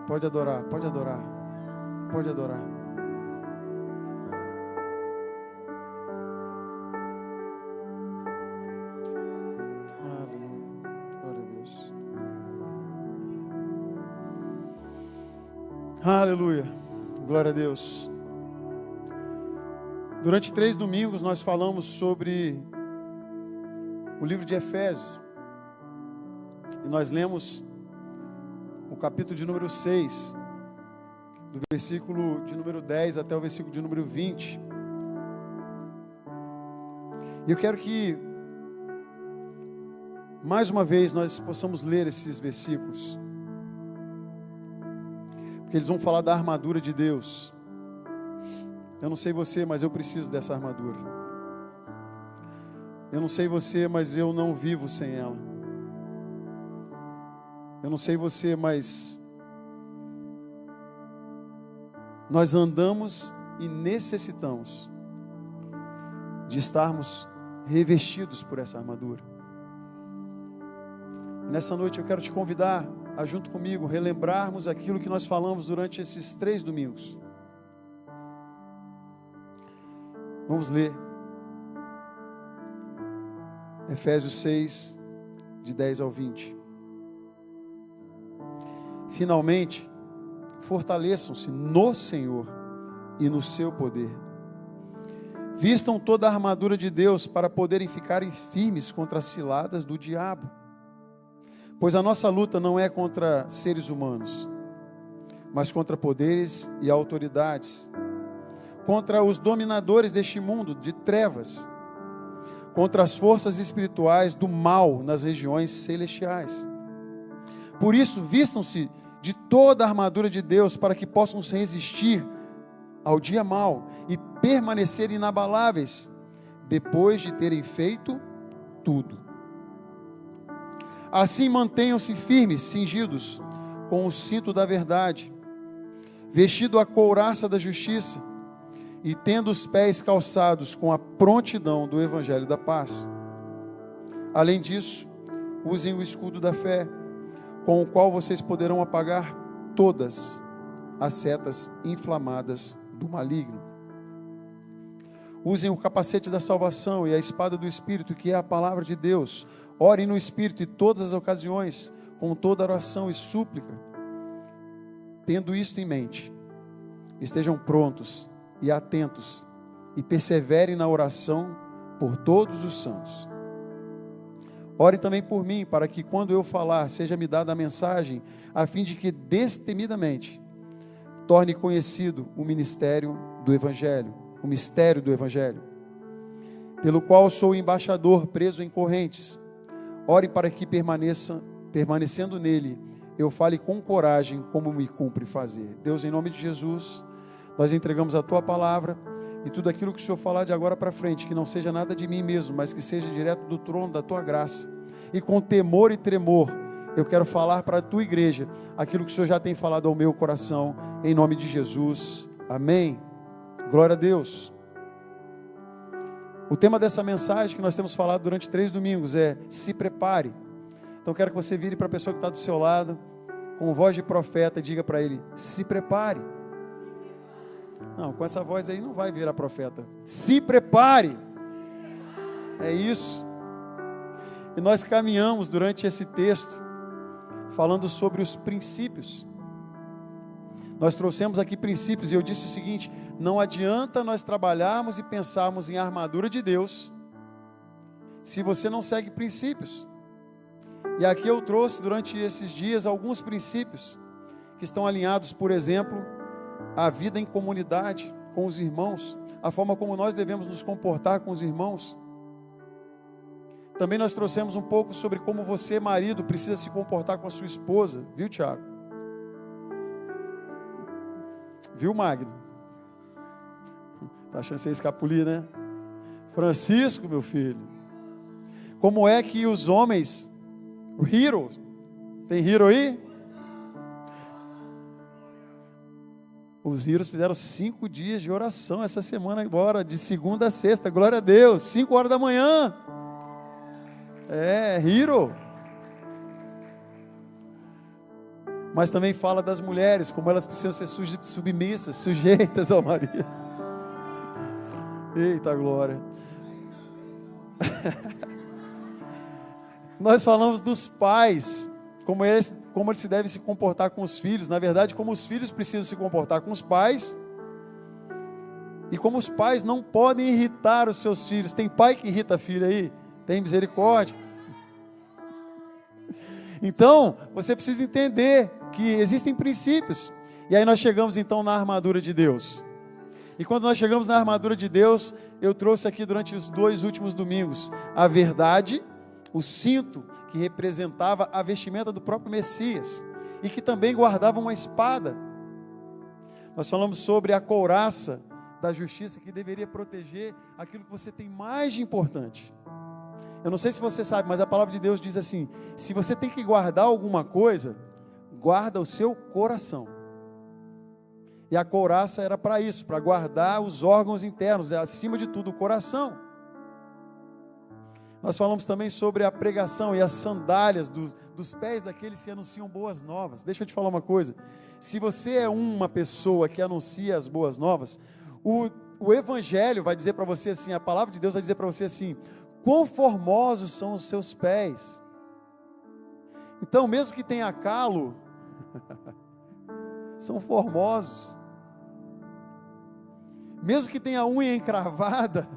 Pode adorar, pode adorar, pode adorar. Aleluia, glória a Deus. Aleluia, glória a Deus. Durante 3 domingos nós falamos sobre o livro de Efésios. E nós lemos o capítulo de número 6, do versículo de número 10 até o versículo de número 20. E eu quero que, mais uma vez, nós possamos ler esses versículos. Porque eles vão falar da armadura de Deus. Eu não sei você, mas eu preciso dessa armadura. Eu não sei você, mas eu não vivo sem ela. Eu não sei você, mas nós andamos e necessitamos de estarmos revestidos por essa armadura. E nessa noite eu quero te convidar a, junto comigo, relembrarmos aquilo que nós falamos durante esses 3 domingos. Vamos ler Efésios 6, de 10 ao 20. Finalmente, fortaleçam-se no Senhor e no seu poder. Vistam toda a armadura de Deus para poderem ficarem firmes contra as ciladas do diabo. Pois a nossa luta não é contra seres humanos, mas contra poderes e autoridades, contra os dominadores deste mundo de trevas, contra as forças espirituais do mal nas regiões celestiais. Por isso, vistam-se de toda a armadura de Deus para que possam resistir ao dia mau e permanecer inabaláveis depois de terem feito tudo. Assim mantenham-se firmes, cingidos com o cinto da verdade, vestido a couraça da justiça e tendo os pés calçados com a prontidão do evangelho da paz. Além disso, usem o escudo da fé, com o qual vocês poderão apagar todas as setas inflamadas do maligno. Usem o capacete da salvação e a espada do Espírito, que é a palavra de Deus. Orem no Espírito em todas as ocasiões, com toda oração e súplica. Tendo isto em mente, estejam prontos e atentos, e perseverem na oração por todos os santos. Orem também por mim, para que quando eu falar, seja-me dada a mensagem, a fim de que destemidamente torne conhecido o ministério do Evangelho, o mistério do Evangelho, pelo qual sou embaixador preso em correntes. Orem para que permanecendo nele, eu fale com coragem como me cumpre fazer. Deus, em nome de Jesus, nós entregamos a Tua palavra, e tudo aquilo que o Senhor falar de agora para frente, que não seja nada de mim mesmo, mas que seja direto do trono da Tua graça. E com temor e tremor, eu quero falar para a Tua igreja aquilo que o Senhor já tem falado ao meu coração, em nome de Jesus. Amém. Glória a Deus. O tema dessa mensagem que nós temos falado durante 3 domingos é: se prepare. Então eu quero que você vire para a pessoa que está do seu lado, com voz de profeta, e diga para ele: se prepare. Não, com essa voz aí não vai virar profeta. Se prepare. É isso. E nós caminhamos durante esse texto falando sobre os princípios. Nós trouxemos aqui princípios e eu disse o seguinte: não adianta nós trabalharmos e pensarmos em armadura de Deus se você não segue princípios. E aqui eu trouxe durante esses dias alguns princípios que estão alinhados, por exemplo, a vida em comunidade com os irmãos, a forma como nós devemos nos comportar com os irmãos. Também nós trouxemos um pouco sobre como você, marido, precisa se comportar com a sua esposa, viu, Tiago? Viu, Magno? Tá achando que você ia escapulir, né? Francisco, meu filho, como é que os homens, o hero, tem hero aí? Os heroes fizeram 5 dias de oração essa semana agora, de segunda a sexta, glória a Deus, 5 horas da manhã. É, hero. mas também fala das mulheres, como elas precisam ser submissas, sujeitas ao marido. Eita glória. Nós falamos dos pais, como eles se devem se comportar com os filhos. Na verdade, como os filhos precisam se comportar com os pais, e como os pais não podem irritar os seus filhos. Tem pai que irrita filho aí? Tem misericórdia. Então, você precisa entender que existem princípios. E aí nós chegamos então na armadura de Deus. E quando nós chegamos na armadura de Deus, eu trouxe aqui durante os 2 últimos domingos a verdade, o cinto que representava a vestimenta do próprio Messias e que também guardava uma espada. Nós falamos sobre a couraça da justiça que deveria proteger aquilo que você tem mais de importante. Eu não sei se você sabe, mas a palavra de Deus diz assim: se você tem que guardar alguma coisa, guarda o seu coração. E a couraça era para isso, para guardar os órgãos internos, acima de tudo o coração. Nós falamos também sobre a pregação e as sandálias dos pés daqueles que anunciam boas novas. Deixa eu te falar uma coisa: se você é uma pessoa que anuncia as boas novas, o Evangelho vai dizer para você assim, a palavra de Deus vai dizer para você assim: quão formosos são os seus pés. Então, mesmo que tenha calo, são formosos. Mesmo que tenha unha encravada,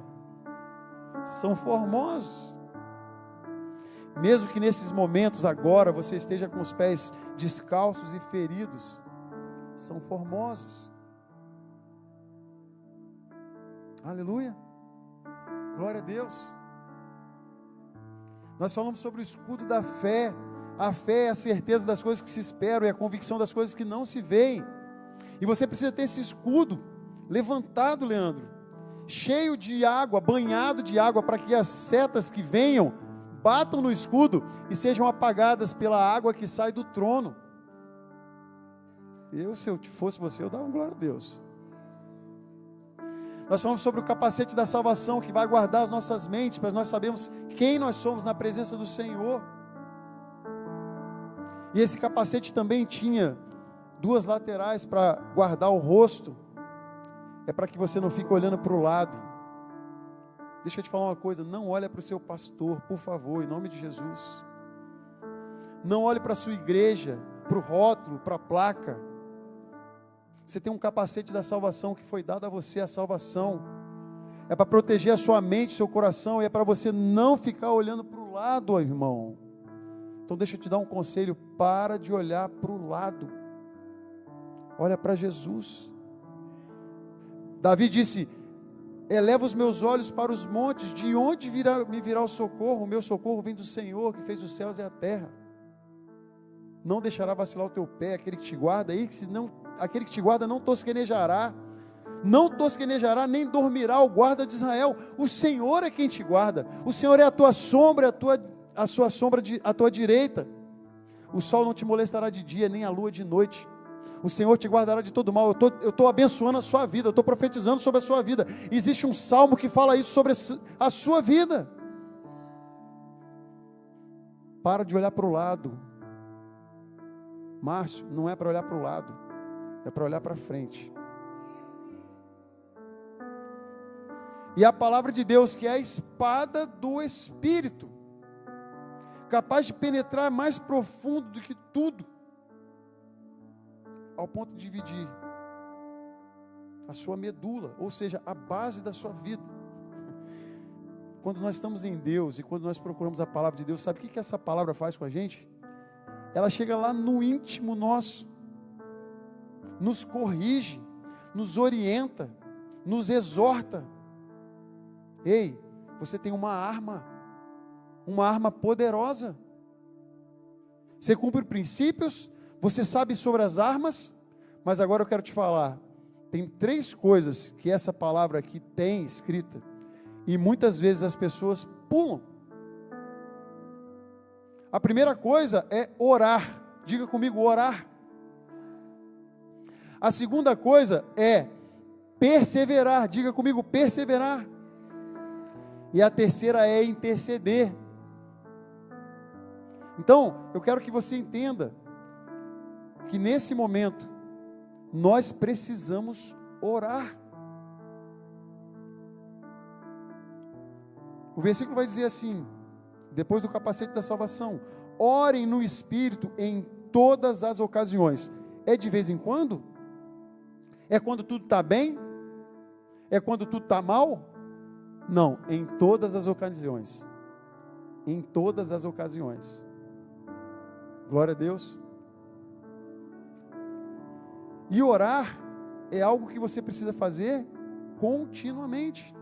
são formosos. Mesmo que nesses momentos agora você esteja com os pés descalços e feridos, são formosos. Aleluia. Glória a Deus. Nós falamos sobre o escudo da fé. A fé é a certeza das coisas que se esperam e a convicção das coisas que não se veem. E você precisa ter esse escudo levantado, Leandro, cheio de água, banhado de água, para que as setas que venham batam no escudo e sejam apagadas pela água que sai do trono. Se eu fosse você, eu dava glória a Deus. Nós falamos sobre o capacete da salvação, que vai guardar as nossas mentes, para nós sabermos quem nós somos na presença do Senhor. E esse capacete também tinha 2 laterais para guardar o rosto. É para que você não fique olhando para o lado. Deixa eu te falar uma coisa: não olhe para o seu pastor, por favor, em nome de Jesus. Não olhe para a sua igreja, para o rótulo, para a placa. Você tem um capacete da salvação que foi dado a você, a salvação. É para proteger a sua mente, seu coração, e é para você não ficar olhando para o lado, irmão. Então deixa eu te dar um conselho: para de olhar para o lado. Olha para Jesus. Davi disse: eleva os meus olhos para os montes, de onde me virá o socorro? O meu socorro vem do Senhor, que fez os céus e a terra. Não deixará vacilar o teu pé, aquele que te guarda aí, aquele que te guarda não tosquenejará, nem dormirá o guarda de Israel. O Senhor é quem te guarda, o Senhor é a tua sombra, a sua sombra à tua direita. O sol não te molestará de dia, nem a lua de noite. O Senhor te guardará de todo mal. Eu estou abençoando a sua vida, eu estou profetizando sobre a sua vida. Existe um salmo que fala isso sobre a sua vida. Para de olhar para o lado. Márcio, não é para olhar para o lado, é para olhar para frente. E a palavra de Deus, que é a espada do Espírito, capaz de penetrar mais profundo do que tudo, ao ponto de dividir a sua medula, ou seja, a base da sua vida. Quando nós estamos em Deus e quando nós procuramos a palavra de Deus, sabe o que essa palavra faz com a gente? Ela chega lá no íntimo nosso, nos corrige, nos orienta, nos exorta. Ei, você tem uma arma poderosa. Você cumpre princípios, você sabe sobre as armas, mas agora eu quero te falar, tem 3 coisas que essa palavra aqui tem escrita, e muitas vezes as pessoas pulam. A primeira coisa é orar. Diga comigo, orar. A segunda coisa é perseverar. Diga comigo, perseverar. E a terceira é interceder. Então, eu quero que você entenda que nesse momento nós precisamos orar. O versículo vai dizer assim, depois do capacete da salvação: orem no Espírito em todas as ocasiões. É de vez em quando? É quando tudo está bem? É quando tudo está mal? Não, em todas as ocasiões. Em todas as ocasiões. Glória a Deus. E orar é algo que você precisa fazer continuamente.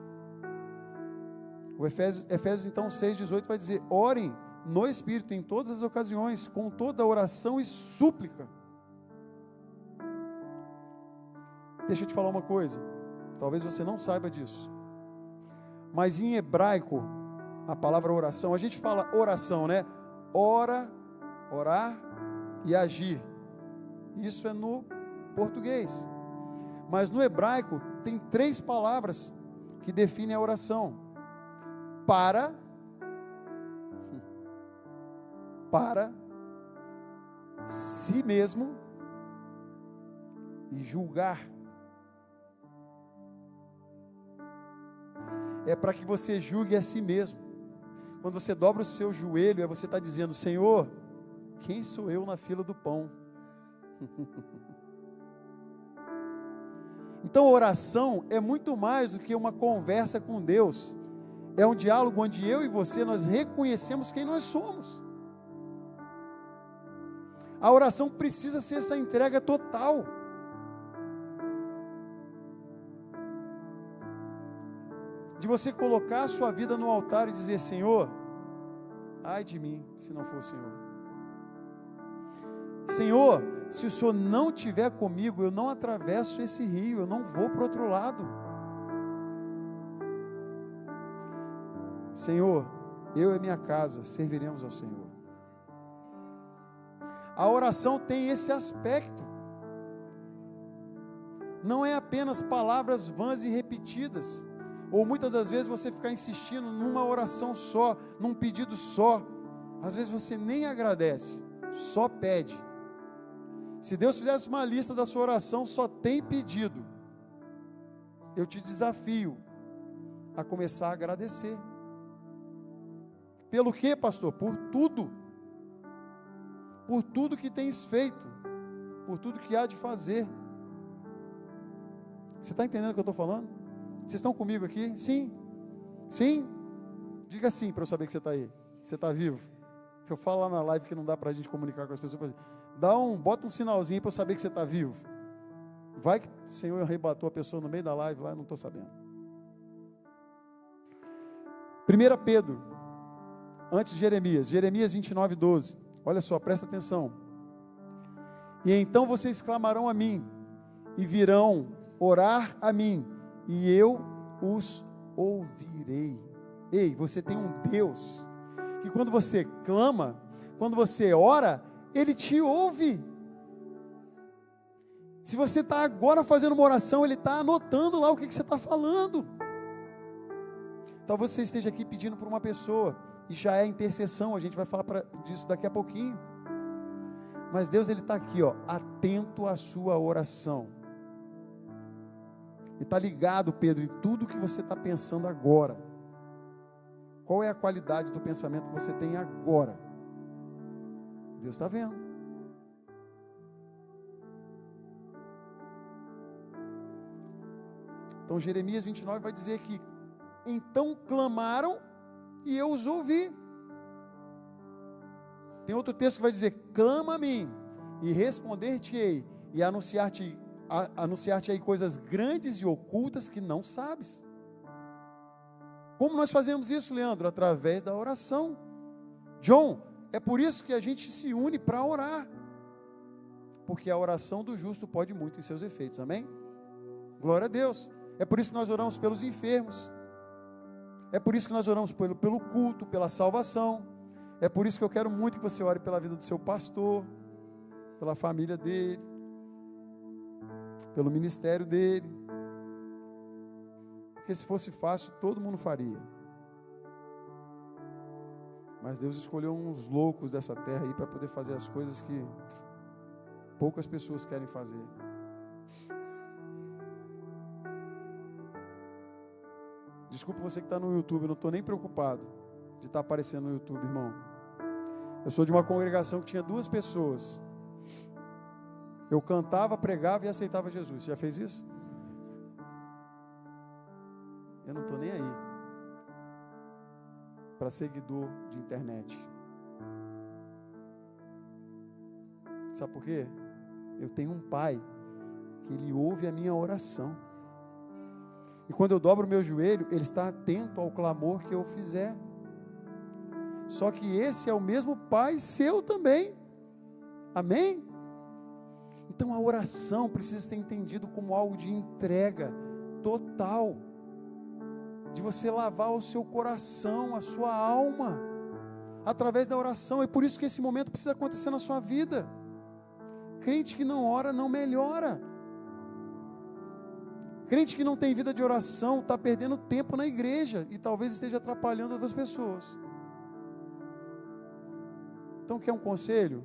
O Efésios então 6,18 vai dizer: orem no Espírito em todas as ocasiões, com toda oração e súplica. Deixa eu te falar uma coisa, talvez você não saiba disso, mas em hebraico, a palavra oração, a gente fala oração, né? Ora, orar e agir. Isso é no português. Mas no hebraico tem 3 palavras que definem a oração: para, si mesmo e julgar. É para que você julgue a si mesmo. Quando você dobra o seu joelho, você está dizendo: Senhor, quem sou eu na fila do pão? Então, oração é muito mais do que uma conversa com Deus. É um diálogo onde eu e você, nós reconhecemos quem nós somos. A oração precisa ser essa entrega total. De você colocar a sua vida no altar e dizer: Senhor, ai de mim, se não for o Senhor. Senhor, se o Senhor não estiver comigo, eu não atravesso esse rio, eu não vou para o outro lado. Senhor, eu e minha casa serviremos ao Senhor. A oração tem esse aspecto. Não é apenas palavras vãs e repetidas, ou muitas das vezes você ficar insistindo numa oração só, num pedido só. Às vezes você nem agradece, só pede. Se Deus fizesse uma lista da sua oração, só tem pedido. Eu te desafio a começar a agradecer. Pelo quê, pastor? Por tudo. Por tudo que tens feito, por tudo que há de fazer. Você está entendendo o que eu estou falando? Vocês estão comigo aqui? Sim? Sim? Diga sim para eu saber que você está aí. Você está vivo. Eu falo lá na live que não dá para a gente comunicar com as pessoas. Bota um sinalzinho para eu saber que você está vivo. Vai que o Senhor arrebatou a pessoa no meio da live lá, eu não estou sabendo. 1 Pedro, antes de Jeremias 29:12. Olha só, presta atenção. E então vocês clamarão a mim, e virão orar a mim, e eu os ouvirei. Ei, você tem um Deus, que quando você clama, quando você ora, Ele te ouve. Se você está agora fazendo uma oração, Ele está anotando lá o que você está falando. Talvez você esteja aqui pedindo por uma pessoa, e já é intercessão, a gente vai falar disso daqui a pouquinho. Mas Deus, Ele está aqui, atento à sua oração. Ele está ligado, Pedro, em tudo que você está pensando agora. Qual é a qualidade do pensamento que você tem agora? Deus está vendo. Então Jeremias 29 vai dizer que então clamaram e eu os ouvi. Tem outro texto que vai dizer: clama a mim e responder-te-ei e anunciar-te aí coisas grandes e ocultas que não sabes. Como nós fazemos isso, Leandro? Através da oração. John, é por isso que a gente se une para orar, porque a oração do justo pode muito em seus efeitos, amém? Glória a Deus. É por isso que nós oramos pelos enfermos, é por isso que nós oramos pelo culto, pela salvação. É por isso que eu quero muito que você ore pela vida do seu pastor, pela família dele, pelo ministério dele. Porque se fosse fácil, todo mundo faria. Mas Deus escolheu uns loucos dessa terra aí para poder fazer as coisas que poucas pessoas querem fazer. Desculpa você que está no YouTube, eu não estou nem preocupado de estar aparecendo no YouTube, irmão. Eu sou de uma congregação que tinha 2 pessoas. Eu cantava, pregava e aceitava Jesus. Você já fez isso? Eu não estou nem aí para seguidor de internet. Sabe por quê? Eu tenho um pai que ele ouve a minha oração. E quando eu dobro o meu joelho, ele está atento ao clamor que eu fizer. Só que esse é o mesmo pai seu também. Amém? Então a oração precisa ser entendida como algo de entrega total. De você lavar o seu coração, a sua alma, através da oração. É por isso que esse momento precisa acontecer na sua vida. Crente que não ora não melhora. Crente que não tem vida de oração está perdendo tempo na igreja e talvez esteja atrapalhando outras pessoas. Então quer um conselho?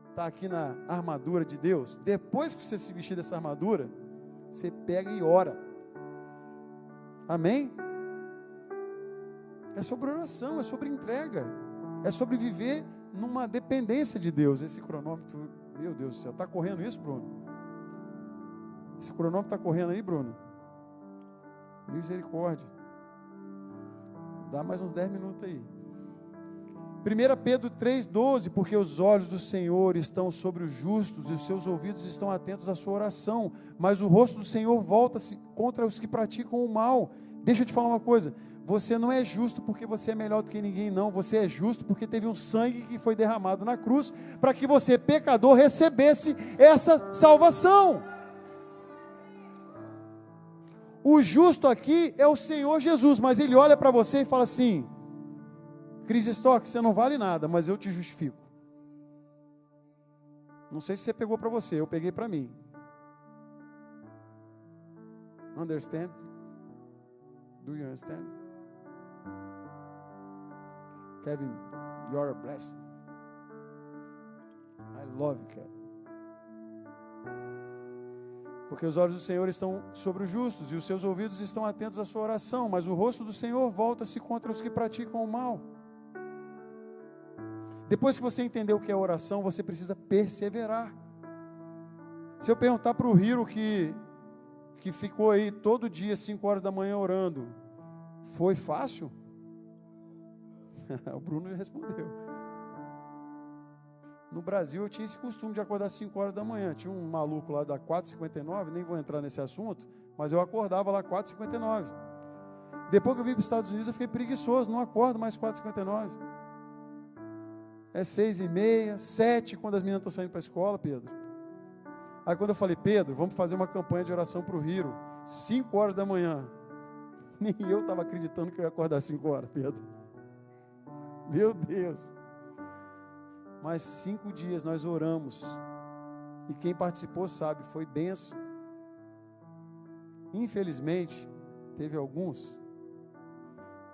Está aqui na armadura de Deus. Depois que você se vestir dessa armadura, você pega e ora. Amém? É sobre oração, é sobre entrega, é sobre viver numa dependência de Deus. Esse cronômetro, meu Deus do céu, está correndo isso, Bruno? Esse cronômetro está correndo aí, Bruno? Misericórdia. Dá mais uns 10 minutos aí. 1 Pedro 3,12, porque os olhos do Senhor estão sobre os justos e os seus ouvidos estão atentos à sua oração, mas o rosto do Senhor volta-se contra os que praticam o mal. Deixa eu te falar uma coisa, você não é justo porque você é melhor do que ninguém, não. Você é justo porque teve um sangue que foi derramado na cruz, para que você, pecador, recebesse essa salvação. O justo aqui é o Senhor Jesus, mas Ele olha para você e fala assim: Cris Stock, você não vale nada, mas eu te justifico. Não sei se você pegou para você, eu peguei para mim. Understand? Do you understand? Kevin, you are a blessing. I love you, Kevin. Porque os olhos do Senhor estão sobre os justos e os seus ouvidos estão atentos à sua oração, mas o rosto do Senhor volta-se contra os que praticam o mal. Depois que você entender o que é oração, você precisa perseverar. Se eu perguntar para o Hiro que ficou aí todo dia 5 horas da manhã orando, foi fácil? O Bruno já respondeu. No Brasil eu tinha esse costume de acordar 5 horas da manhã. Tinha um maluco lá da 4h59, nem vou entrar nesse assunto, mas eu acordava lá 4h59. Depois que eu vim para os Estados Unidos eu fiquei preguiçoso, não acordo mais 4h59. É 6h30, 7h, quando as meninas estão saindo para a escola, Pedro. Aí quando eu falei, Pedro, vamos fazer uma campanha de oração para o Hiro, 5 horas da manhã. Nem eu estava acreditando que eu ia acordar 5 horas, Pedro. Meu Deus. Mas 5 dias nós oramos. E quem participou sabe, foi bênção. Infelizmente, teve alguns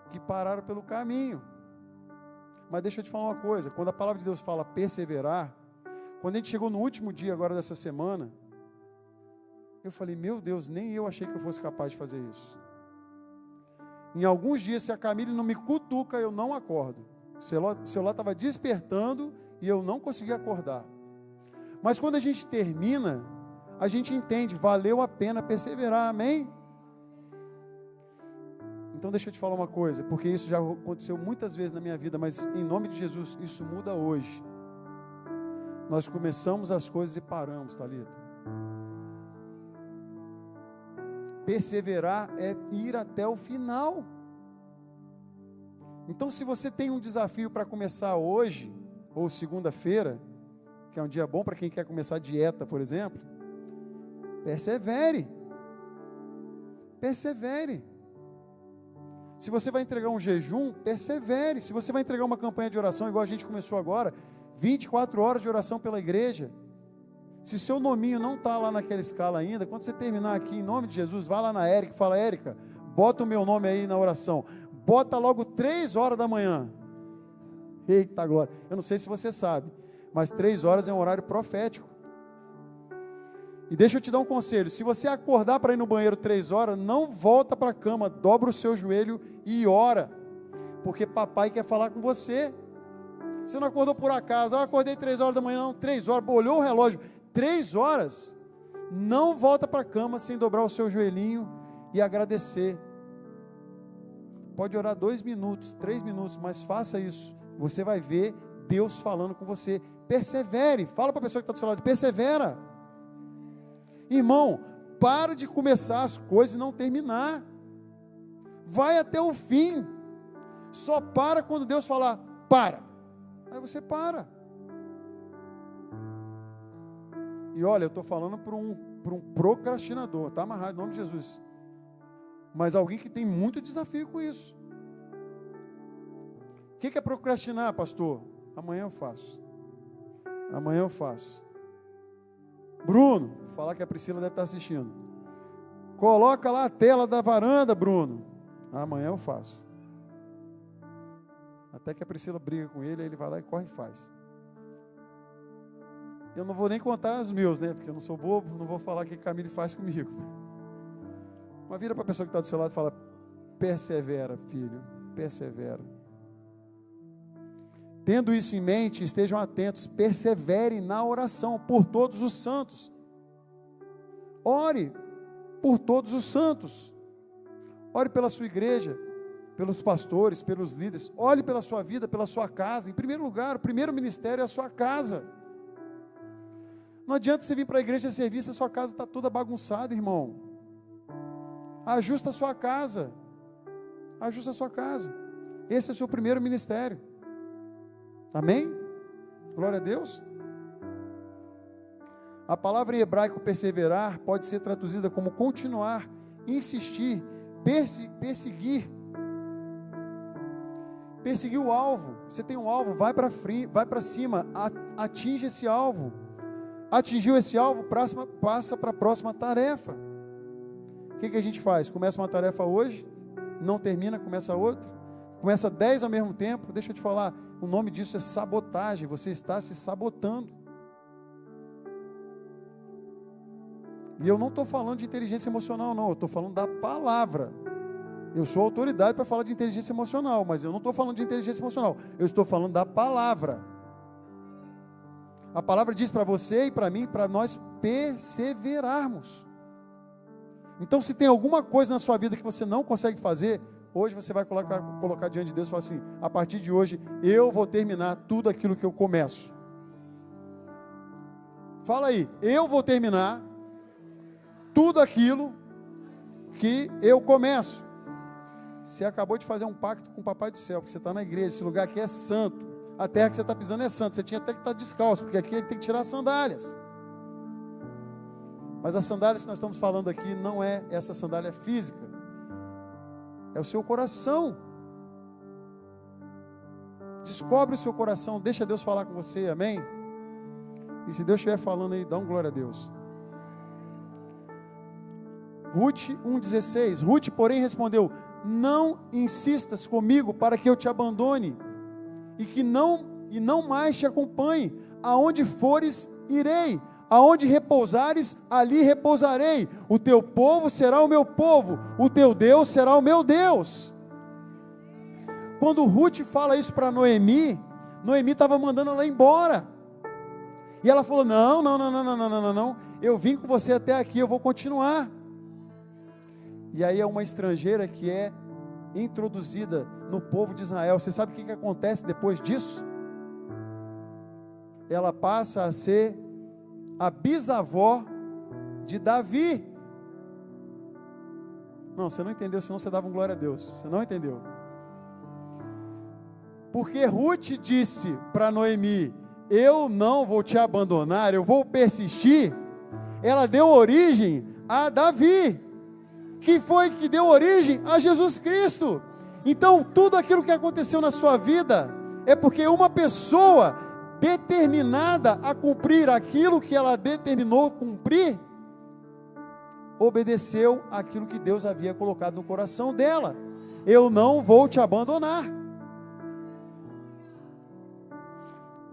que pararam pelo caminho. Mas deixa eu te falar uma coisa, quando a palavra de Deus fala perseverar, quando a gente chegou no último dia agora dessa semana, eu falei, meu Deus, nem eu achei que eu fosse capaz de fazer isso. Em alguns dias, se a Camille não me cutuca, eu não acordo. O celular estava despertando e eu não consegui acordar. Mas quando a gente termina, a gente entende, valeu a pena perseverar, amém? Então deixa eu te falar uma coisa, porque isso já aconteceu muitas vezes na minha vida, mas em nome de Jesus, isso muda hoje. Nós começamos as coisas e paramos, Thalita. Perseverar é ir até o final. Então se você tem um desafio para começar hoje, ou segunda-feira, que é um dia bom para quem quer começar a dieta, por exemplo, persevere. Persevere. Se você vai entregar um jejum, persevere. Se você vai entregar uma campanha de oração, igual a gente começou agora, 24 horas de oração pela igreja. Se o seu nominho não está lá naquela escala ainda, quando você terminar aqui, em nome de Jesus, vá lá na Érica e fala, Érica, bota o meu nome aí na oração. Bota logo 3 horas da manhã. Eita glória. Eu não sei se você sabe, mas 3 horas é um horário profético. E deixa eu te dar um conselho, se você acordar para ir no banheiro 3 horas, não volta para a cama, dobra o seu joelho e ora, porque papai quer falar com você. Você não acordou por acaso, eu acordei 3 horas da manhã, não, 3 horas, olhou o relógio, 3 horas, não volta para a cama sem dobrar o seu joelhinho e agradecer. Pode orar 2 minutos, 3 minutos, mas faça isso, você vai ver Deus falando com você. Persevere, fala para a pessoa que está do seu lado, persevera. Irmão, para de começar as coisas e não terminar. Vai até o fim. Só para quando Deus falar, para. Aí você para. E olha, eu estou falando para um procrastinador, está amarrado em nome de Jesus. Mas alguém que tem muito desafio com isso. O que é procrastinar, pastor? Amanhã eu faço. Amanhã eu faço. Bruno, vou falar que a Priscila deve estar assistindo. Coloca lá a tela da varanda, Bruno. Amanhã eu faço. Até que a Priscila briga com ele, aí ele vai lá e corre e faz. Eu não vou nem contar os meus, né? Porque eu não sou bobo, não vou falar o que a Camille faz comigo. Mas vira para a pessoa que está do seu lado e fala, persevera, filho, persevera. Tendo isso em mente, estejam atentos, perseverem na oração por todos os santos. Ore por todos os santos. Ore pela sua igreja, pelos pastores, pelos líderes. Ore pela sua vida, pela sua casa. Em primeiro lugar, o primeiro ministério é a sua casa. Não adianta você vir para a igreja servir se a sua casa está toda bagunçada, irmão. Ajusta a sua casa. Ajusta a sua casa. Esse é o seu primeiro ministério. Amém? Glória a Deus. A palavra em hebraico perseverar pode ser traduzida como continuar, insistir, perseguir. Perseguir o alvo. Você tem um alvo, vai para cima, atinge esse alvo. Atingiu esse alvo, passa para a próxima tarefa. O que a gente faz? Começa uma tarefa hoje, não termina, começa outra. Começa 10 ao mesmo tempo. Deixa eu te falar, o nome disso é sabotagem. Você está se sabotando. E eu não estou falando de inteligência emocional, não. Eu estou falando da palavra. Eu sou autoridade para falar de inteligência emocional, mas eu não estou falando de inteligência emocional. Eu estou falando da palavra. A palavra diz para você e para mim, para nós perseverarmos. Então, se tem alguma coisa na sua vida que você não consegue fazer, hoje você vai colocar diante de Deus e falar assim, a partir de hoje, eu vou terminar tudo aquilo que eu começo. Fala aí, eu vou terminar tudo aquilo que eu começo. Você acabou de fazer um pacto com o Papai do Céu, porque você está na igreja, esse lugar aqui é santo, a terra que você está pisando é santa, você tinha até que estar descalço, porque aqui tem que tirar as sandálias. Mas as sandálias que nós estamos falando aqui não é essa sandália física, é o seu coração. Descobre o seu coração, deixa Deus falar com você, amém? E se Deus estiver falando aí, dá um glória a Deus. Ruth 1,16, Ruth porém respondeu, não insistas comigo para que eu te abandone, e não mais te acompanhe, aonde fores irei, aonde repousares, ali repousarei, o teu povo será o meu povo, o teu Deus será o meu Deus. Quando Ruth fala isso para Noemi, Noemi estava mandando ela embora, e ela falou, não, eu vim com você até aqui, eu vou continuar. E aí é uma estrangeira que é introduzida no povo de Israel. Você sabe o que acontece depois disso? Ela passa a ser a bisavó de Davi. Não, você não entendeu, senão você dava um glória a Deus. Você não entendeu. Porque Ruth disse para Noemi, eu não vou te abandonar, eu vou persistir. Ela deu origem a Davi, que foi que deu origem a Jesus Cristo. Então tudo aquilo que aconteceu na sua vida é porque uma pessoa determinada a cumprir aquilo que ela determinou cumprir, obedeceu aquilo que Deus havia colocado no coração dela. Eu não vou te abandonar.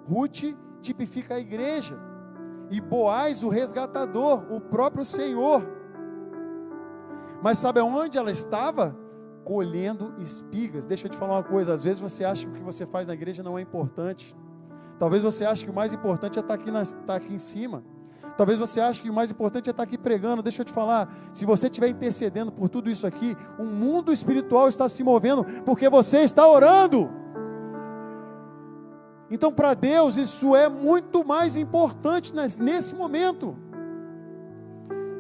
Ruth tipifica a igreja, e Boaz o resgatador, o próprio Senhor. Mas sabe aonde ela estava? Colhendo espigas. Deixa eu te falar uma coisa, às vezes você acha que o que você faz na igreja não é importante. Talvez você ache que o mais importante é estar aqui em cima. Talvez você ache que o mais importante é estar aqui pregando. Deixa eu te falar, se você estiver intercedendo por tudo isso aqui, o mundo espiritual está se movendo, porque você está orando. Então para Deus isso é muito mais importante nesse momento.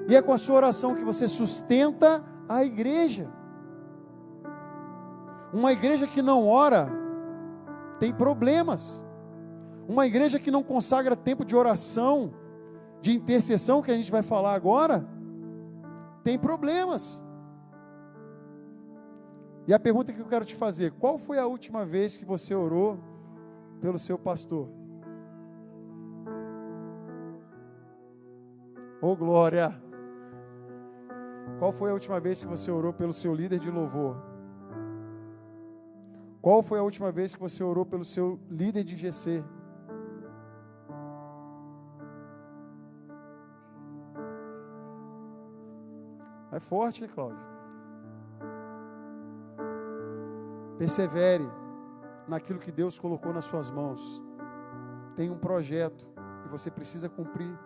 E é com a sua oração que você sustenta a igreja. Uma igreja que não ora tem problemas. Uma igreja que não consagra tempo de oração, de intercessão, que a gente vai falar agora, tem problemas. E a pergunta que eu quero te fazer: qual foi a última vez que você orou pelo seu pastor? Oh glória! Qual foi a última vez que você orou pelo seu líder de louvor? Qual foi a última vez que você orou pelo seu líder de GC? É forte, hein, Cláudio? Persevere naquilo que Deus colocou nas suas mãos. Tem um projeto e você precisa cumprir.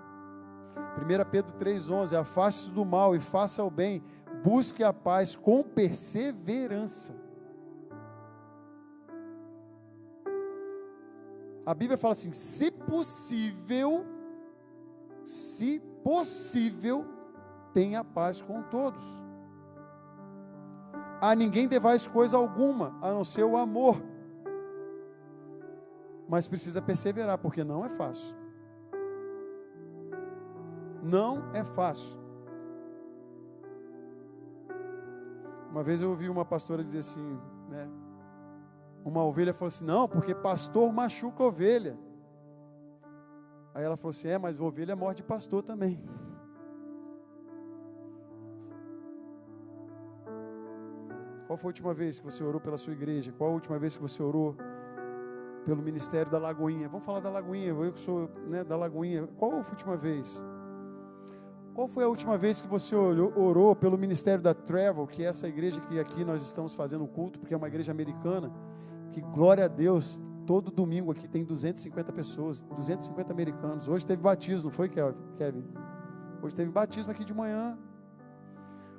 1 Pedro 3,11: afaste-se do mal e faça o bem, busque a paz com perseverança. A Bíblia fala assim: se possível, tenha paz com todos. A ninguém devais coisa alguma, a não ser o amor. Mas precisa perseverar, porque não é fácil. Não é fácil. Uma vez eu ouvi uma pastora dizer assim, né? Uma ovelha falou assim: não, porque pastor machuca a ovelha. Aí ela falou assim: mas ovelha morde pastor também. Qual foi a última vez que você orou pela sua igreja? Qual a última vez que você orou pelo ministério da Lagoinha? Vamos falar da Lagoinha, eu que sou, né, da Lagoinha. Qual foi a última vez? Qual foi a última vez que você orou pelo ministério da Travel, que é essa igreja que aqui nós estamos fazendo o culto, porque é uma igreja americana, que glória a Deus, todo domingo aqui tem 250 pessoas, 250 americanos. Hoje teve batismo, não foi, Kevin? Hoje teve batismo aqui de manhã.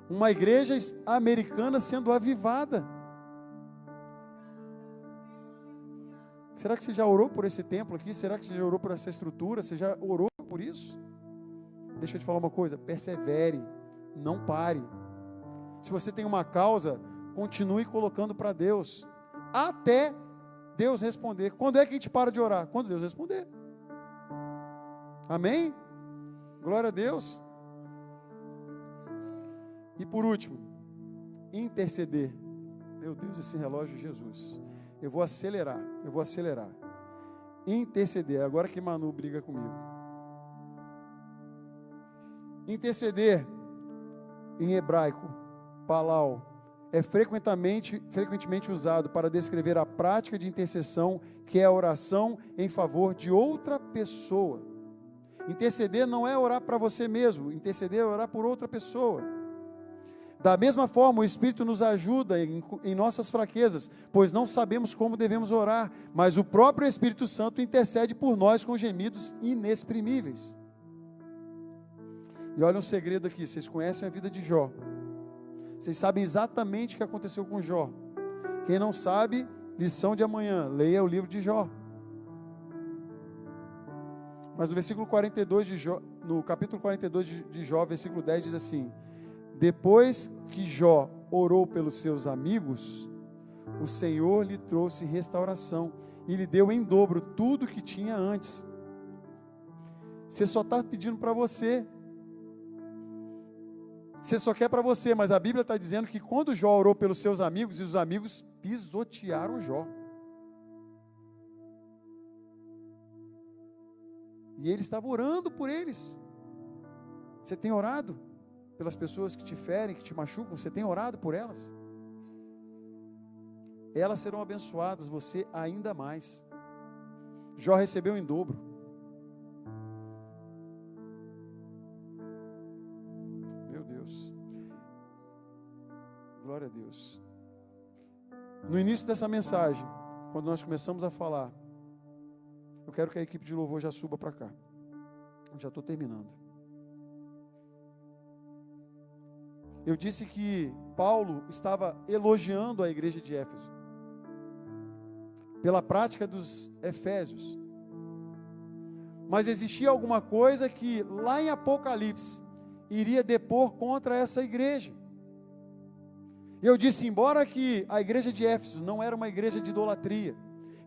Uma igreja americana sendo avivada. Será que você já orou por esse templo aqui? Será que você já orou por essa estrutura? Você já orou por isso? Deixa eu te falar uma coisa: persevere, não pare. Se você tem uma causa, continue colocando para Deus, até Deus responder. Quando é que a gente para de orar? Quando Deus responder. Amém? Glória a Deus. E por último, interceder. Meu Deus, esse relógio, Jesus. Eu vou acelerar. Interceder. Agora que Manu briga comigo. Interceder, em hebraico, palau, é frequentemente usado para descrever a prática de intercessão, que é a oração em favor de outra pessoa. Interceder não é orar para você mesmo, interceder é orar por outra pessoa. Da mesma forma, o Espírito nos ajuda em nossas fraquezas, pois não sabemos como devemos orar, mas o próprio Espírito Santo intercede por nós com gemidos inexprimíveis. E olha um segredo aqui: vocês conhecem a vida de Jó, vocês sabem exatamente o que aconteceu com Jó. Quem não sabe, lição de amanhã, leia o livro de Jó. Mas no versículo 42 de Jó, no capítulo 42 de Jó, versículo 10 diz assim: depois que Jó orou pelos seus amigos, o Senhor lhe trouxe restauração e lhe deu em dobro tudo que tinha antes. Você só está pedindo para você. Você só quer para você, mas a Bíblia está dizendo que quando Jó orou pelos seus amigos, e os amigos pisotearam Jó. E ele estava orando por eles. Você tem orado pelas pessoas que te ferem, que te machucam? Você tem orado por elas? Elas serão abençoadas, você ainda mais. Jó recebeu em dobro. a Deus. No início dessa mensagem, quando nós começamos a falar, eu quero que a equipe de louvor já suba para cá. Eu já estou terminando. Eu disse que Paulo estava elogiando a igreja de Éfeso pela prática dos Efésios. Mas existia alguma coisa que lá em Apocalipse iria depor contra essa igreja. Eu disse, embora que a igreja de Éfeso não era uma igreja de idolatria,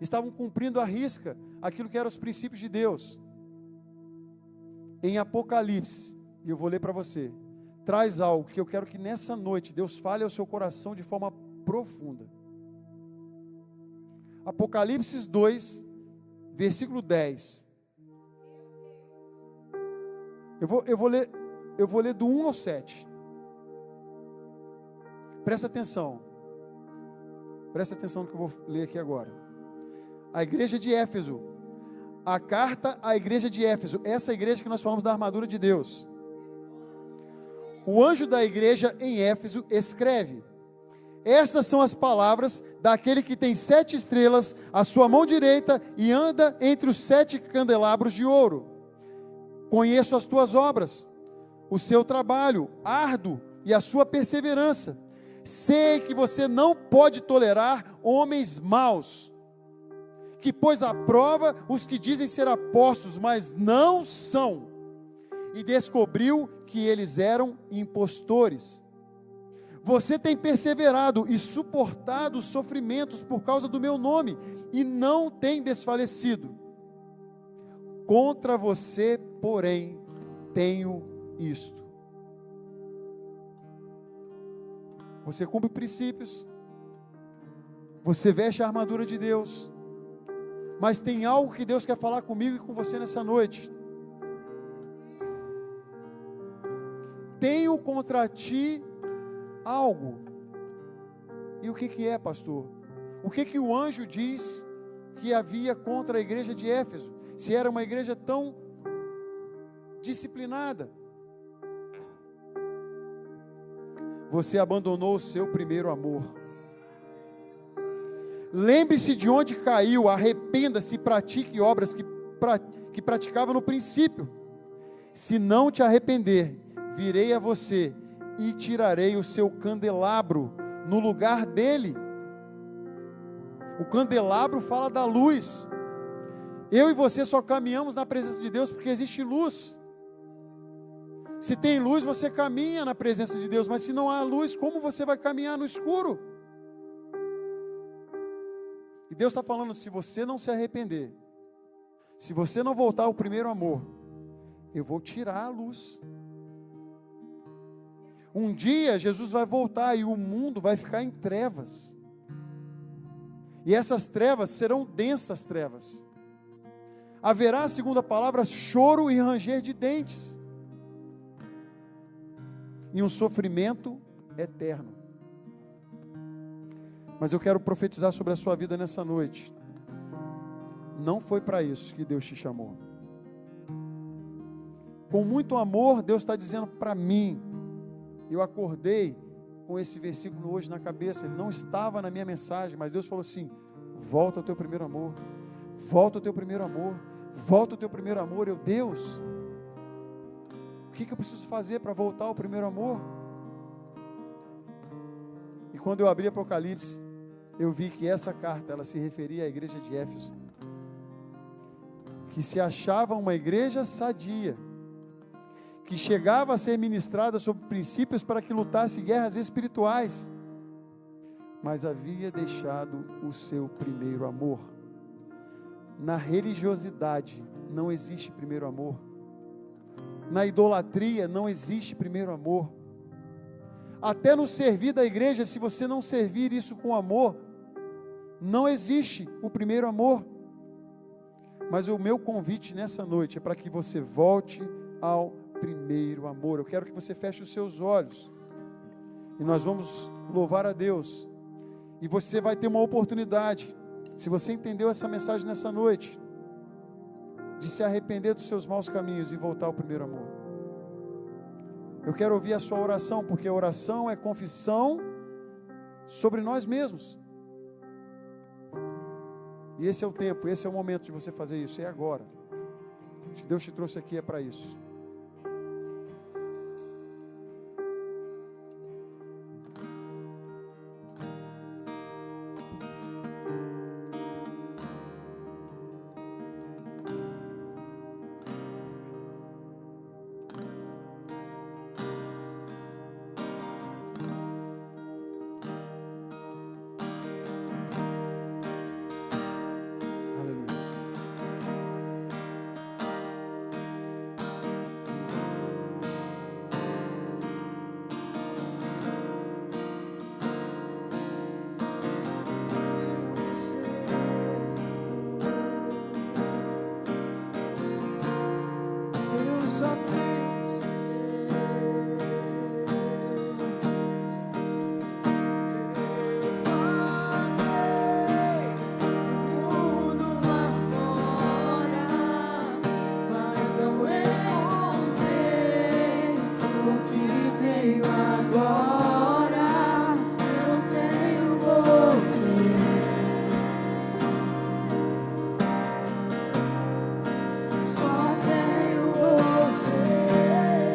estavam cumprindo à risca aquilo que eram os princípios de Deus. Em Apocalipse, e eu vou ler para você, traz algo que eu quero que nessa noite Deus fale ao seu coração de forma profunda. Apocalipse 2, versículo 10. Eu vou ler do 1 ao 7. Presta atenção no que eu vou ler aqui agora. A igreja de Éfeso, a carta à igreja de Éfeso, essa igreja que nós falamos da armadura de Deus. O anjo da igreja em Éfeso escreve: estas são as palavras daquele que tem 7 estrelas à sua mão direita e anda entre os 7 candelabros de ouro. Conheço as tuas obras, o seu trabalho árduo e a sua perseverança. Sei que você não pode tolerar homens maus, que pôs à prova os que dizem ser apóstolos, mas não são, e descobriu que eles eram impostores. Você tem perseverado e suportado os sofrimentos por causa do meu nome, e não tem desfalecido. Contra você, porém, tenho isto: você cumpre princípios, você veste a armadura de Deus, mas tem algo que Deus quer falar comigo e com você nessa noite. Tenho contra ti algo. E o que é, pastor? O que o anjo diz que havia contra a igreja de Éfeso? Se era uma igreja tão disciplinada. Você abandonou o seu primeiro amor. Lembre-se de onde caiu, arrependa-se e pratique obras que praticava no princípio. Se não te arrepender, virei a você e tirarei o seu candelabro no lugar dele. O candelabro fala da luz. Eu e você só caminhamos na presença de Deus porque existe luz. Se tem luz, você caminha na presença de Deus, mas se não há luz, como você vai caminhar no escuro? E Deus está falando, se você não se arrepender, se você não voltar ao primeiro amor, eu vou tirar a luz. Um dia Jesus vai voltar e o mundo vai ficar em trevas. E essas trevas serão densas trevas. Haverá, segundo a palavra, choro e ranger de dentes. E um sofrimento eterno. Mas eu quero profetizar sobre a sua vida nessa noite. Não foi para isso que Deus te chamou. Com muito amor, Deus está dizendo para mim. Eu acordei com esse versículo hoje na cabeça. Ele não estava na minha mensagem, mas Deus falou assim: volta ao teu primeiro amor. Volta ao teu primeiro amor. Volta ao teu primeiro amor. Eu, Deus, o que eu preciso fazer para voltar ao primeiro amor? E quando eu abri Apocalipse, eu vi que essa carta, ela se referia à igreja de Éfeso, que se achava uma igreja sadia, que chegava a ser ministrada sobre princípios para que lutasse guerras espirituais, mas havia deixado o seu primeiro amor. Na religiosidade não existe primeiro amor. Na idolatria não existe primeiro amor. Até no servir da igreja, se você não servir isso com amor, não existe o primeiro amor. Mas o meu convite nessa noite é para que você volte ao primeiro amor. Eu quero que você feche os seus olhos e nós vamos louvar a Deus. E você vai ter uma oportunidade, se você entendeu essa mensagem nessa noite, de se arrepender dos seus maus caminhos e voltar ao primeiro amor. Eu quero ouvir a sua oração, porque a oração é confissão sobre nós mesmos. E esse é o tempo, esse é o momento de você fazer isso, é agora. Se Deus te trouxe aqui é para isso.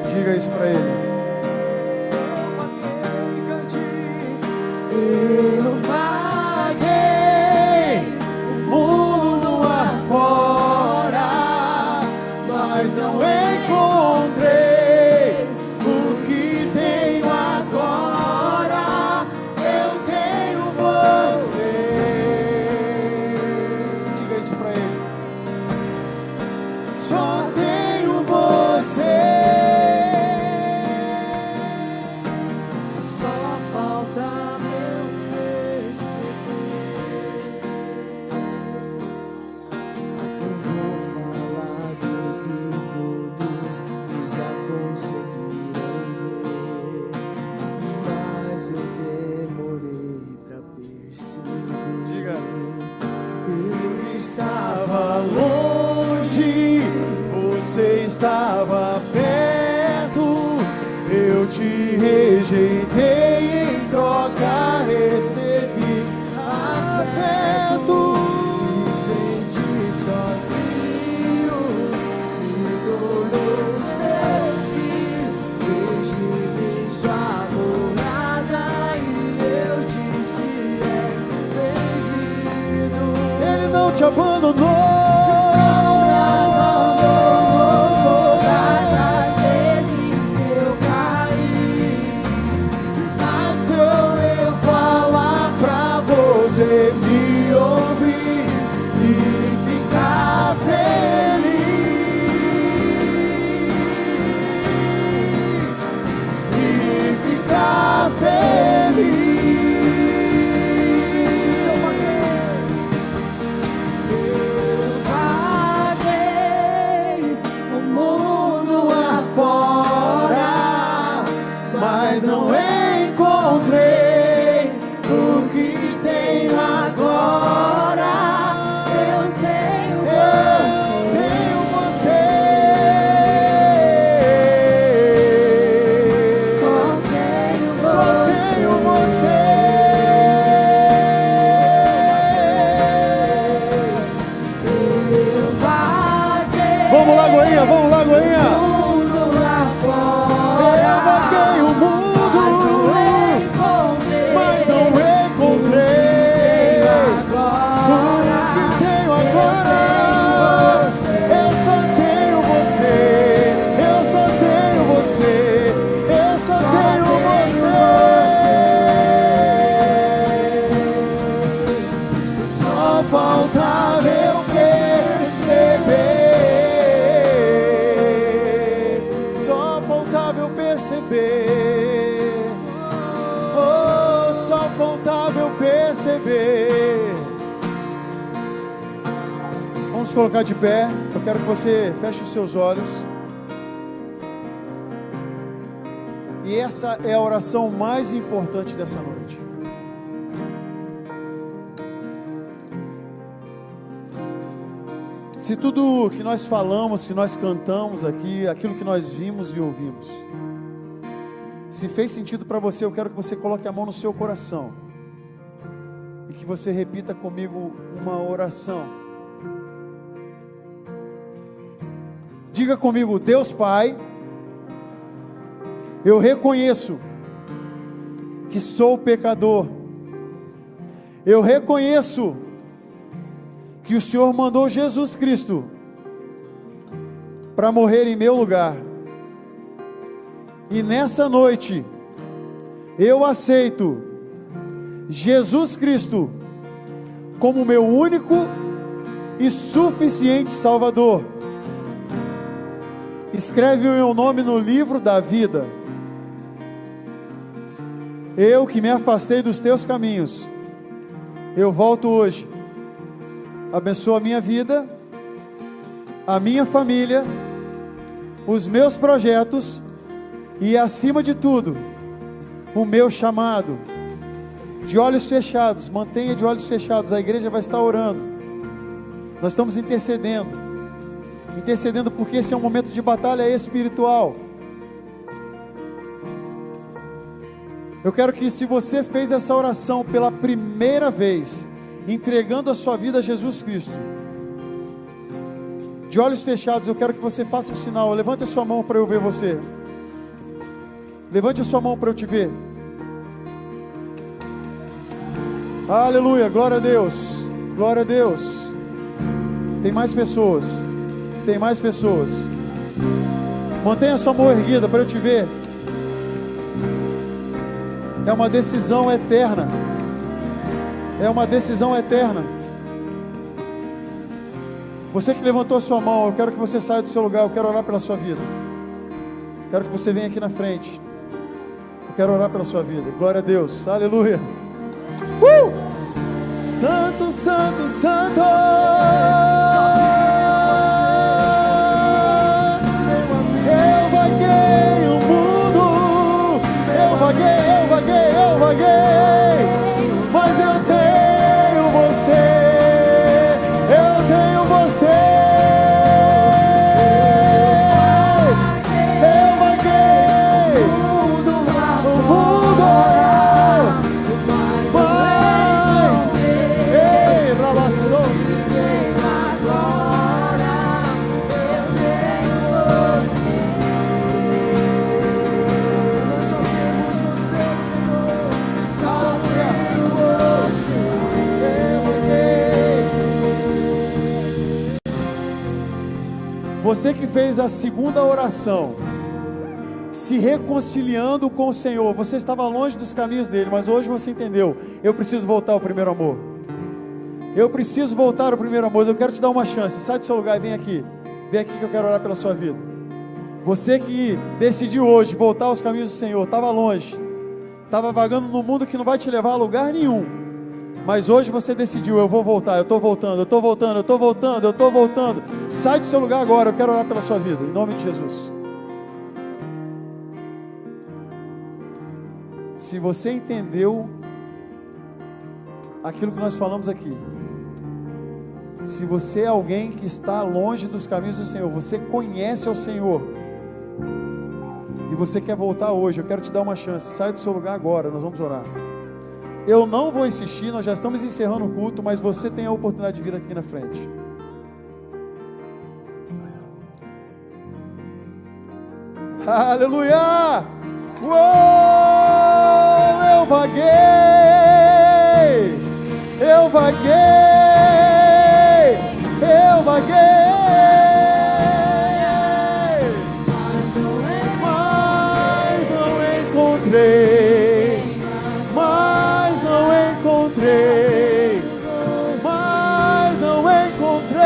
Diga isso para ele. Eu vaguei o mundo afora, mas não encontrei o que tenho agora. Eu tenho você. Diga isso para ele. Só tenho você. Estava perto, eu te rejeitei, em troca recebi afeto. Me senti sozinho, me tornou seu filho. Vejo em sua morada e eu disse: és bem-vindo. Ele não te abandonou. Você me ouvir e ficar feliz, e ficar feliz. Eu vaguei o mundo afora, mas não encontrei o que agora. Eu tenho você. Só tenho você. Eu vaguei. Vamos lá, Goinha, vamos lá, Goinha. Mundo lá fora. Eu vaguei o mundo, mas não encontrei. Faltava eu perceber, só faltava eu perceber, oh, só faltava eu perceber. Vamos colocar de pé, eu quero que você feche os seus olhos. E essa é a oração mais importante dessa noite. Se tudo que nós falamos, que nós cantamos aqui, aquilo que nós vimos e ouvimos, se fez sentido para você, eu quero que você coloque a mão no seu coração você repita comigo uma oração. Diga comigo: Deus Pai, eu reconheço que sou pecador. Eu reconheço que o Senhor mandou Jesus Cristo para morrer em meu lugar. E nessa noite, eu aceito Jesus Cristo como meu único e suficiente Salvador. Escreve o meu nome no livro da vida. Eu que me afastei dos teus caminhos, eu volto hoje. Abençoa a minha vida, a minha família, os meus projetos e, acima de tudo, o meu chamado. De olhos fechados, mantenha de olhos fechados, a igreja vai estar orando. Nós estamos intercedendo porque esse é um momento de batalha espiritual. Eu quero que, se você fez essa oração pela primeira vez, entregando a sua vida a Jesus Cristo, de olhos fechados, eu quero que você faça um sinal. Levante a sua mão para eu ver você. Levante a sua mão para eu te ver. Aleluia, glória a Deus, glória a Deus. Tem mais pessoas, tem mais pessoas. Mantenha a sua mão erguida para eu te ver. É uma decisão eterna. É uma decisão eterna. Você que levantou a sua mão, eu quero que você saia do seu lugar. Eu quero orar pela sua vida. Quero que você venha aqui na frente. Eu quero orar pela sua vida. Glória a Deus, aleluia. Santo, santo, santo. Eu vaguei o mundo. Eu vaguei, mas eu tenho você. Eu tenho você. Eu vaguei o mundo. Você que fez a segunda oração, se reconciliando com o Senhor, você estava longe dos caminhos dele, mas hoje você entendeu: eu preciso voltar ao primeiro amor. Eu preciso voltar ao primeiro amor. Eu quero te dar uma chance. Sai do seu lugar e vem aqui. Vem aqui que eu quero orar pela sua vida. Você que decidiu hoje voltar aos caminhos do Senhor, estava longe, estava vagando no mundo que não vai te levar a lugar nenhum, mas hoje você decidiu: eu vou voltar, eu estou voltando, eu estou voltando, eu estou voltando, eu estou voltando. Sai do seu lugar agora, eu quero orar pela sua vida, em nome de Jesus. Se você entendeu aquilo que nós falamos aqui, se você é alguém que está longe dos caminhos do Senhor, você conhece o Senhor e você quer voltar hoje, eu quero te dar uma chance. Sai do seu lugar agora, nós vamos orar. Eu não vou insistir, nós já estamos encerrando o culto, mas você tem a oportunidade de vir aqui na frente. Aleluia! Uou! Eu vaguei! Eu vaguei! Eu vaguei! Mas não encontrei! Mas não encontrei! Mas não encontrei!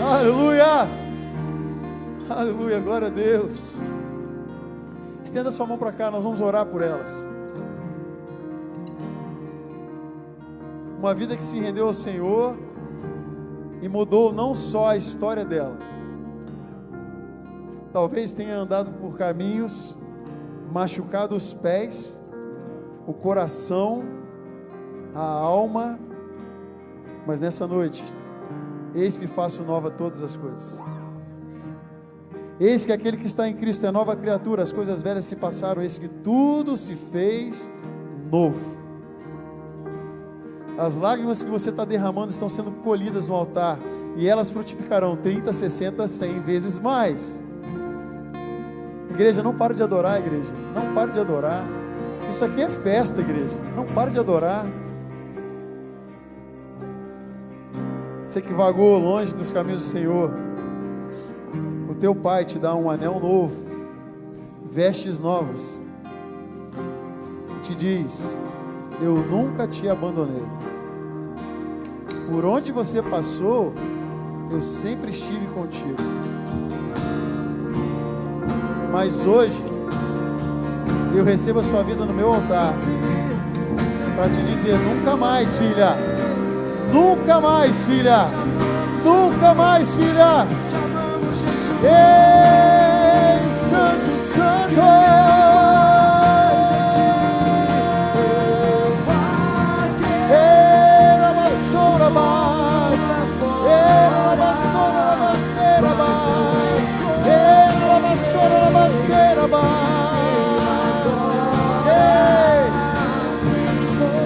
Aleluia! Aleluia, glória a Deus. Estenda sua mão para cá, nós vamos orar por elas. Uma vida que se rendeu ao Senhor e mudou não só a história dela, talvez tenha andado por caminhos, machucado os pés, o coração, a alma, mas nessa noite, eis que faço nova todas as coisas. Eis que aquele que está em Cristo é nova criatura, as coisas velhas se passaram, eis que tudo se fez novo. As lágrimas que você está derramando estão sendo colhidas no altar, e elas frutificarão 30, 60, 100 vezes mais. Igreja, não para de adorar, igreja. Não para de adorar. Isso aqui é festa, igreja. Não para de adorar. Você que vagou longe dos caminhos do Senhor, o teu Pai te dá um anel novo, vestes novas, e te diz: eu nunca te abandonei. Por onde você passou, eu sempre estive contigo. Mas hoje eu recebo a sua vida no meu altar para te dizer: nunca mais, filha. Nunca mais, filha. Nunca mais, filha. Ei, Santo, Santo. Era vassoura mais. Era vassoura maceira mais. Era vassoura maceira mais. Eu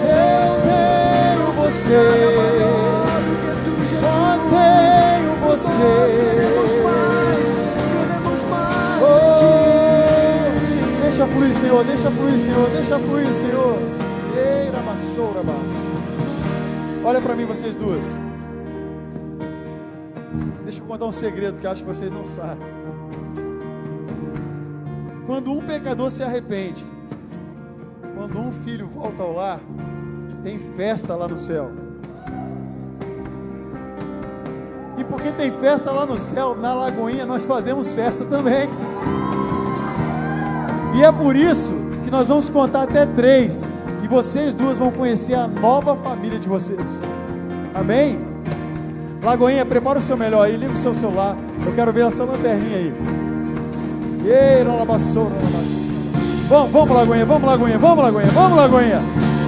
tenho você. Só tenho você. Deixa fluir, Senhor, deixa fluir, Senhor, deixa fluir, Senhor. Eira, vassoura, olha para mim, vocês duas. Deixa eu contar um segredo que acho que vocês não sabem. Quando um pecador se arrepende, quando um filho volta ao lar, tem festa lá no céu. E porque tem festa lá no céu, na Lagoinha, nós fazemos festa também. E é por isso que nós vamos contar até 3, e vocês duas vão conhecer a nova família de vocês. Amém? Lagoinha, prepara o seu melhor aí, liga o seu celular. Eu quero ver essa lanterninha aí. Ei, lalabassou, lalabassou. Vamos, Lagoinha, vamos, Lagoinha, vamos, Lagoinha, vamos, Lagoinha.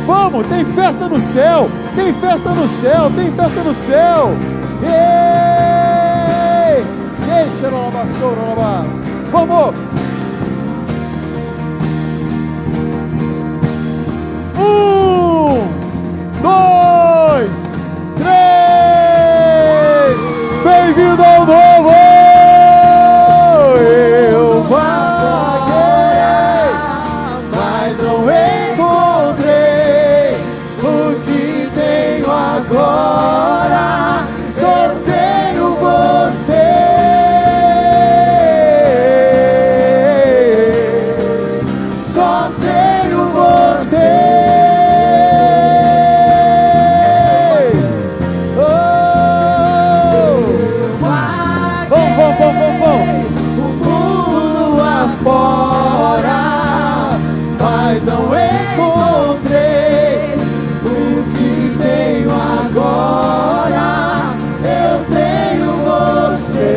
Vamos, tem festa no céu, tem festa no céu, tem festa no céu. Ei, deixa lalabassou, lalabassou. Vamos. 1, 2, 3. Bem-vindo ao novo. Eu vaguei, mas não encontrei o que tenho agora. Só tenho você. Só tenho você. Mas não encontrei o que tenho agora. Eu tenho você.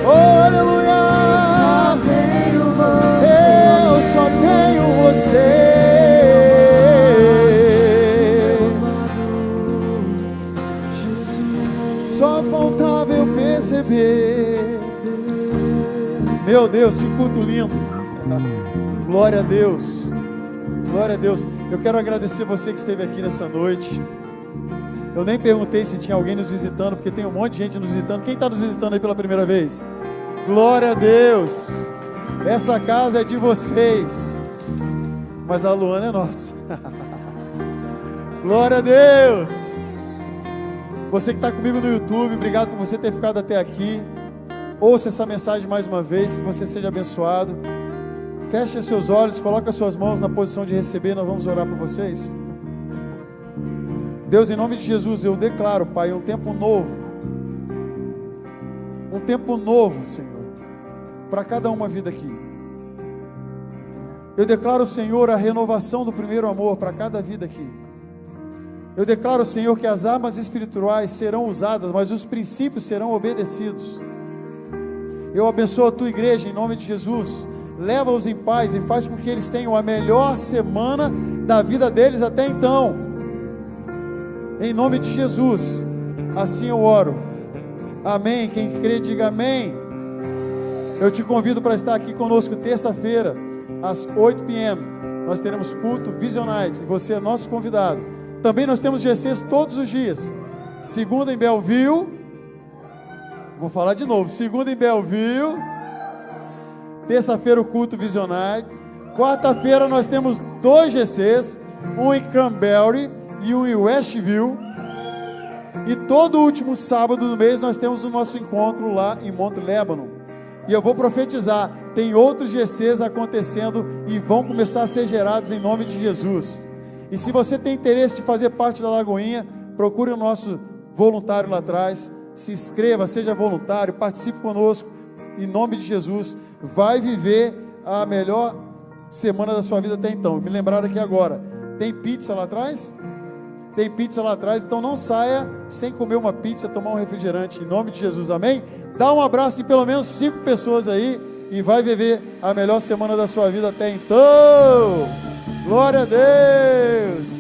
Oh, aleluia. Eu só tenho você. Só faltava eu perceber. Meu Deus, que culto lindo. Glória a Deus. Glória a Deus. Eu quero agradecer você que esteve aqui nessa noite. Eu nem perguntei se tinha alguém nos visitando, porque tem um monte de gente nos visitando. Quem está nos visitando aí pela primeira vez? Glória a Deus. Essa casa é de vocês, mas a Luana é nossa. Glória a Deus. Você que está comigo no YouTube, obrigado por você ter ficado até aqui. Ouça essa mensagem mais uma vez, que você seja abençoado. Feche seus olhos, coloque as suas mãos na posição de receber. Nós vamos orar por vocês. Deus, em nome de Jesus, eu declaro, Pai, um tempo novo. Um tempo novo, Senhor, para cada uma vida aqui. Eu declaro, Senhor, a renovação do primeiro amor para cada vida aqui. Eu declaro, Senhor, que as armas espirituais serão usadas, mas os princípios serão obedecidos. Eu abençoo a tua igreja em nome de Jesus. Leva-os em paz e faz com que eles tenham a melhor semana da vida deles até então. Em nome de Jesus, assim eu oro. Amém. Quem crê, diga amém. Eu te convido para estar aqui conosco terça-feira, às 8 p.m. Nós teremos culto Vision Night e você é nosso convidado. Também nós temos GCs todos os dias. Segunda em Belleville. Vou falar de novo. Segunda em Belleville. Terça-feira o culto Vision Night. Quarta-feira nós temos 2 GCs. Um em Cranberry e um em Westview. E todo último sábado do mês nós temos o nosso encontro lá em Monte Lebanon. E eu vou profetizar, tem outros GCs acontecendo e vão começar a ser gerados em nome de Jesus. E se você tem interesse de fazer parte da Lagoinha, procure o nosso voluntário lá atrás, se inscreva, seja voluntário, participe conosco, em nome de Jesus. Vai viver a melhor semana da sua vida até então. Me lembraram aqui agora, tem pizza lá atrás? Tem pizza lá atrás, então não saia sem comer uma pizza, tomar um refrigerante, em nome de Jesus, amém? Dá um abraço em pelo menos 5 pessoas aí e vai viver a melhor semana da sua vida até então. Glória a Deus!